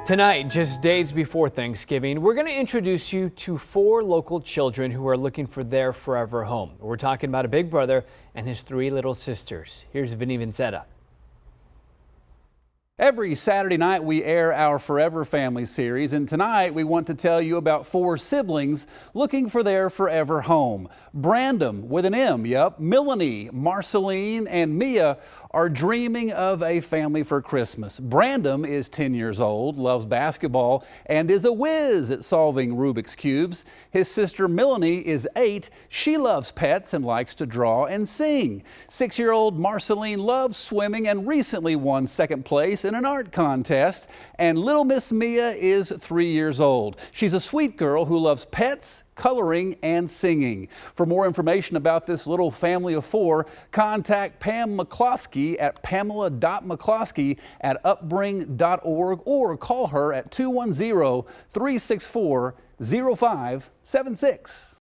Tonight, just days before Thanksgiving, we're going to introduce you to 4 local children who are looking for their forever home. We're talking about a big brother and his 3 little sisters. Here's Vinny Vincetta. Every Saturday night we air our Forever Family series, and tonight we want to tell you about 4 siblings looking for their forever home. Brandon with an M, yep, Melanie, Marceline, and Mia are dreaming of a family for Christmas. Brandon is 10 years old, loves basketball, and is a whiz at solving Rubik's Cubes. His sister Melanie is 8. She loves pets and likes to draw and sing. 6-year-old Marceline loves swimming and recently won 2nd place in an art contest. And little Miss Mia is 3 years old. She's a sweet girl who loves pets, coloring, and singing. For more information about this little family of 4, contact Pam McCloskey at pamela.mccloskey@upbring.org or call her at 210-364-0576.